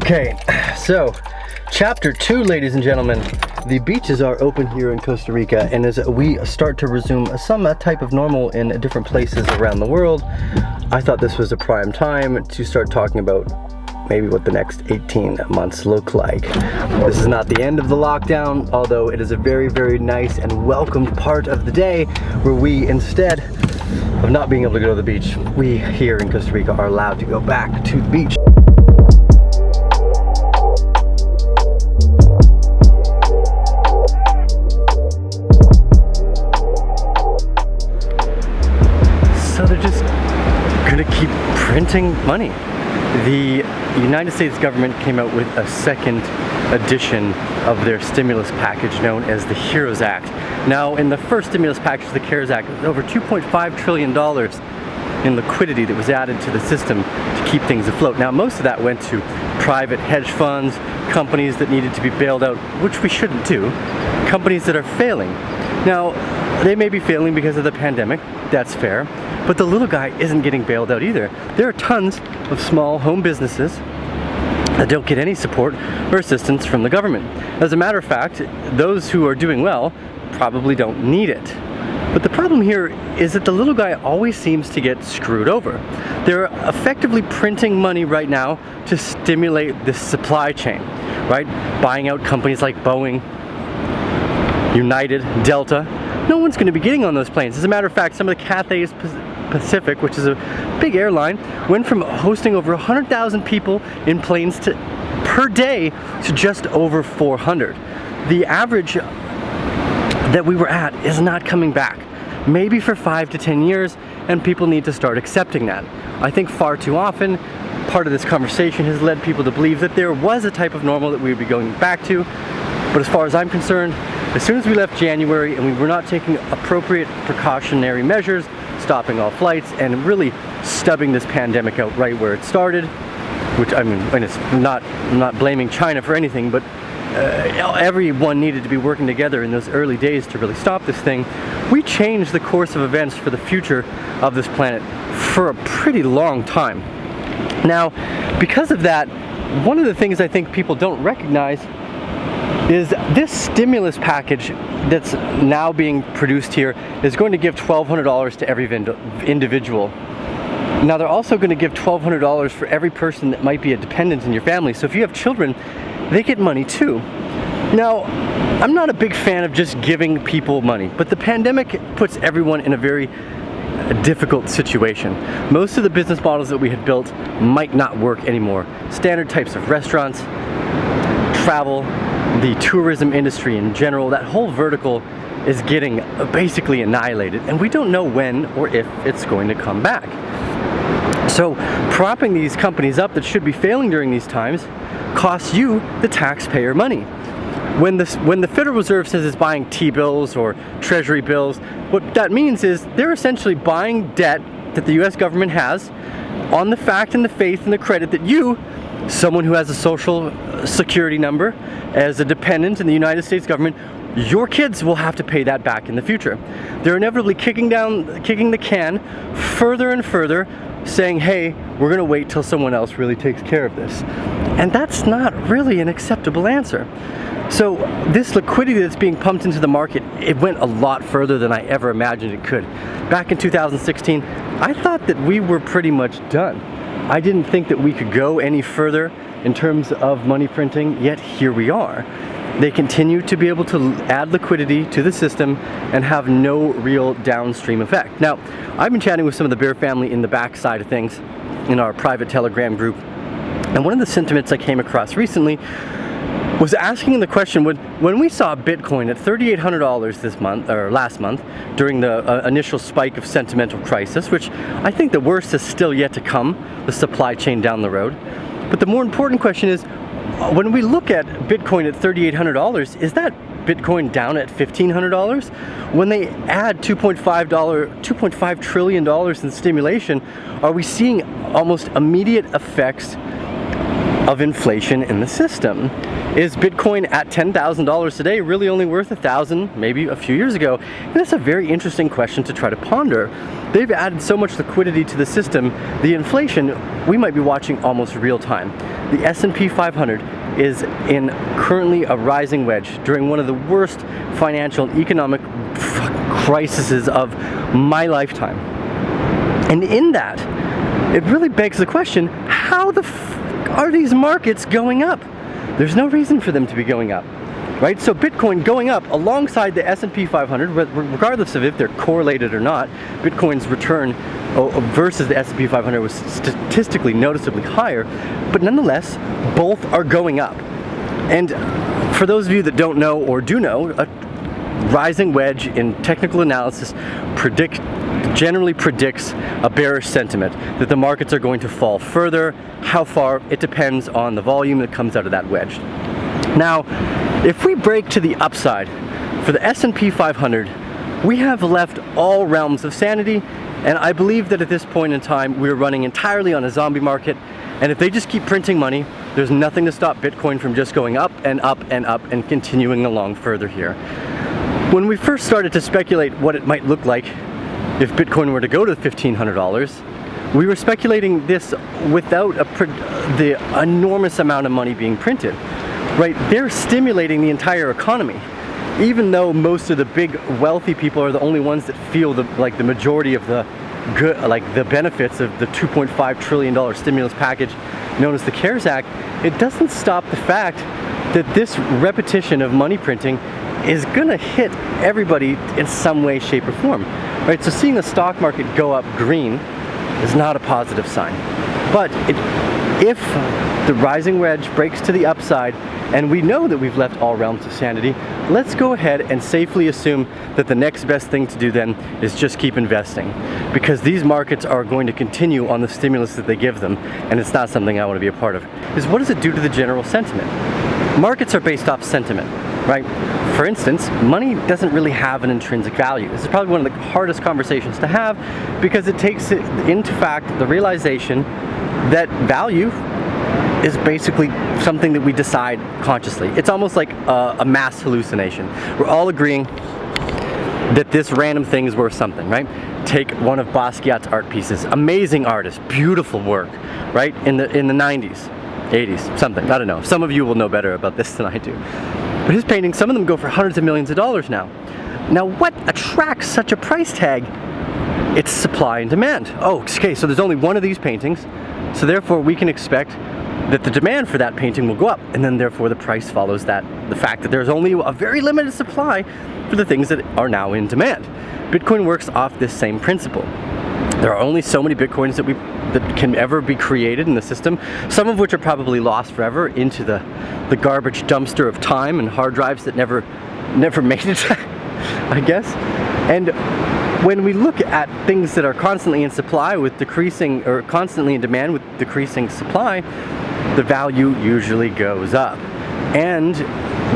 Okay, so chapter 2, ladies and gentlemen. The beaches are open here in Costa Rica, and as we start to resume some type of normal in different places around the world, I thought this was a prime time to start talking about maybe what the next 18 months look like. This is not the end of the lockdown, although it is a very, very nice and welcomed part of the day where we, instead of not being able to go to the beach, we here in Costa Rica are allowed to go back to the beach. So they're just gonna keep printing money. The United States government came out with a second edition of their stimulus package known as the HEROES Act. Now, in the first stimulus package, the CARES Act, there was over $2.5 trillion in liquidity that was added to the system to keep things afloat. Now, most of that went to private hedge funds, companies that needed to be bailed out, which we shouldn't do, companies that are failing. Now, they may be failing because of the pandemic, that's fair, but the little guy isn't getting bailed out either. There are tons of small home businesses that don't get any support or assistance from the government. As a matter of fact, those who are doing well probably don't need it. But the problem here is that the little guy always seems to get screwed over. They're effectively printing money right now to stimulate the supply chain, right? Buying out companies like Boeing, United, Delta. No one's going to be getting on those planes. As a matter of fact, some of the Cathay Pacific, which is a big airline, went from hosting over 100,000 people in planes per day to just over 400. The average that we were at is not coming back. Maybe for 5 to 10 years, and people need to start accepting that. I think far too often, part of this conversation has led people to believe that there was a type of normal that we would be going back to. But as far as I'm concerned, as soon as we left January and we were not taking appropriate precautionary measures, stopping all flights and really stubbing this pandemic out right where it started, which I mean, and I'm not blaming China for anything, but everyone needed to be working together in those early days to really stop this thing. We changed the course of events for the future of this planet for a pretty long time. Now, because of that, one of the things I think people don't recognize is this stimulus package that's now being produced here is going to give $1,200 to every individual. Now, they're also going to give $1,200 for every person that might be a dependent in your family. So if you have children, they get money too. Now, I'm not a big fan of just giving people money, but the pandemic puts everyone in a very difficult situation. Most of the business models that we had built might not work anymore. Standard types of restaurants, travel, the tourism industry in general, that whole vertical is getting basically annihilated, and we don't know when or if it's going to come back. So propping these companies up that should be failing during these times costs you, the taxpayer, money. When the Federal Reserve says it's buying T-bills or Treasury bills, what that means is they're essentially buying debt that the US government has on the fact and the faith and the credit that you, someone who has a social security number, as a dependent in the United States government, your kids will have to pay that back in the future. They're inevitably kicking the can further and further, saying, hey, we're gonna wait till someone else really takes care of this. And that's not really an acceptable answer. So this liquidity that's being pumped into the market, it went a lot further than I ever imagined it could. Back in 2016, I thought that we were pretty much done. I didn't think that we could go any further in terms of money printing, yet here we are. They continue to be able to add liquidity to the system and have no real downstream effect. Now, I've been chatting with some of the Bear family in the back side of things in our private Telegram group, and one of the sentiments I came across recently was asking the question, when we saw Bitcoin at $3,800 this month, or last month, during the initial spike of sentimental crisis, which I think the worst is still yet to come, the supply chain down the road. But the more important question is, when we look at Bitcoin at $3,800, is that Bitcoin down at $1,500? When they add $2.5 trillion in stimulation, are we seeing almost immediate effects of inflation in the system. Is Bitcoin at $10,000 today really only worth $1,000 maybe a few years ago? And that's a very interesting question to try to ponder. They've added so much liquidity to the system, the inflation we might be watching almost real time. The S&P 500 is in currently a rising wedge during one of the worst financial and economic crises of my lifetime. And in that, it really begs the question, how the are these markets going up? There's no reason for them to be going up, right? So Bitcoin going up alongside the S&P 500, regardless of if they're correlated or not, Bitcoin's return versus the S&P 500 was statistically noticeably higher, but nonetheless, both are going up. And for those of you that don't know or do know, a rising wedge in technical analysis generally predicts a bearish sentiment, that the markets are going to fall further. How far? It depends on the volume that comes out of that wedge. Now, if we break to the upside, for the S&P 500, we have left all realms of sanity, and I believe that at this point in time, we're running entirely on a zombie market, and if they just keep printing money, there's nothing to stop Bitcoin from just going up and up and up and continuing along further here. When we first started to speculate what it might look like if Bitcoin were to go to $1,500, we were speculating this without the enormous amount of money being printed, right? They're stimulating the entire economy. Even though most of the big wealthy people are the only ones that feel the majority of the good, the benefits of the $2.5 trillion stimulus package known as the CARES Act, it doesn't stop the fact that this repetition of money printing is gonna hit everybody in some way, shape, or form, right? So seeing the stock market go up green is not a positive sign. But if the rising wedge breaks to the upside, and we know that we've left all realms of sanity, let's go ahead and safely assume that the next best thing to do then is just keep investing, because these markets are going to continue on the stimulus that they give them, and it's not something I want to be a part of. What does it do to the general sentiment? Markets are based off sentiment, right? For instance, money doesn't really have an intrinsic value. This is probably one of the hardest conversations to have, because it takes into fact the realization that value is basically something that we decide consciously. It's almost like a mass hallucination. We're all agreeing that this random thing is worth something, right? Take one of Basquiat's art pieces. Amazing artist, beautiful work, right? In the 90s, 80s, something, I don't know. Some of you will know better about this than I do. But his paintings, some of them go for hundreds of millions of dollars now. Now, what attracts such a price tag? It's supply and demand. Oh, okay, so there's only one of these paintings, so therefore we can expect that the demand for that painting will go up, and then therefore the price follows that, the fact that there's only a very limited supply for the things that are now in demand. Bitcoin works off this same principle. There are only so many Bitcoins that can ever be created in the system, some of which are probably lost forever into the garbage dumpster of time and hard drives that never made it, I guess. And when we look at things that are constantly in supply with decreasing, or constantly in demand with decreasing supply, the value usually goes up. And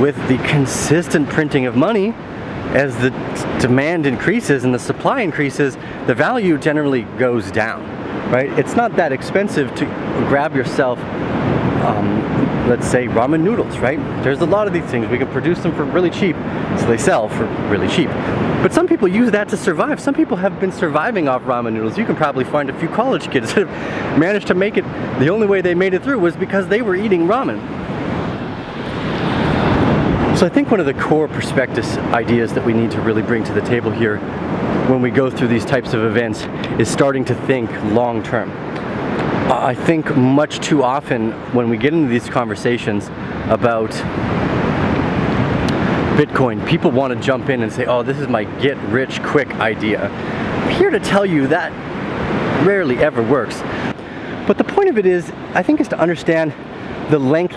with the consistent printing of money, as the demand increases and the supply increases, the value generally goes down, right? It's not that expensive to grab yourself, let's say, ramen noodles, right? There's a lot of these things. We can produce them for really cheap, so they sell for really cheap. But some people use that to survive. Some people have been surviving off ramen noodles. You can probably find a few college kids that have managed to make it. The only way they made it through was because they were eating ramen. So I think one of the core prospectus ideas that we need to really bring to the table here when we go through these types of events is starting to think long term. I think much too often when we get into these conversations about Bitcoin, people want to jump in and say, oh, this is my get rich quick idea. I'm here to tell you that rarely ever works. But the point of it is, I think, is to understand the length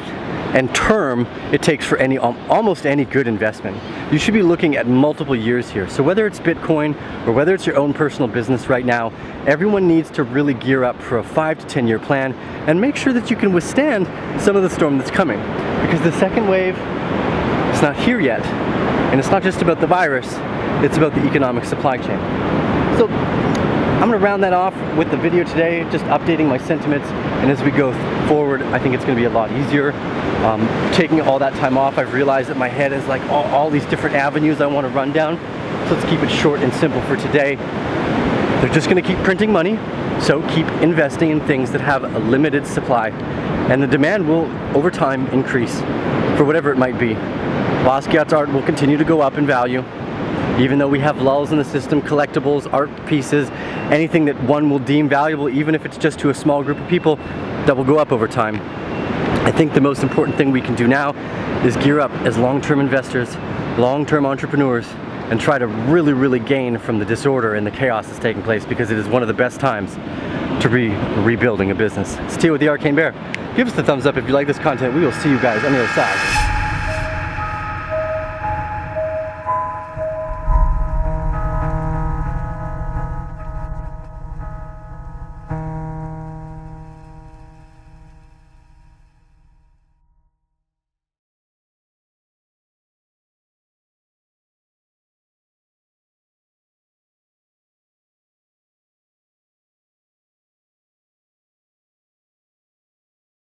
and term it takes for almost any good investment. You should be looking at multiple years here. So whether it's Bitcoin or whether it's your own personal business right now, everyone needs to really gear up for a 5 to 10 year plan and make sure that you can withstand some of the storm that's coming. Because the second wave, it's not here yet. And it's not just about the virus, it's about the economic supply chain. So I'm gonna round that off with the video today, just updating my sentiments, and as we go forward, I think it's gonna be a lot easier. Taking all that time off, I've realized that my head is like all these different avenues I wanna run down, so let's keep it short and simple for today. They're just gonna keep printing money, so keep investing in things that have a limited supply, and the demand will, over time, increase for whatever it might be. Basquiat's art will continue to go up in value, even though we have lulls in the system. Collectibles, art pieces, anything that one will deem valuable, even if it's just to a small group of people, that will go up over time. I think the most important thing we can do now is gear up as long-term investors, long-term entrepreneurs, and try to really gain from the disorder and the chaos that's taking place, because it is one of the best times to be rebuilding a business. It's Tio with the Arcane Bear. Give us the thumbs up if you like this content. We will see you guys on the other side.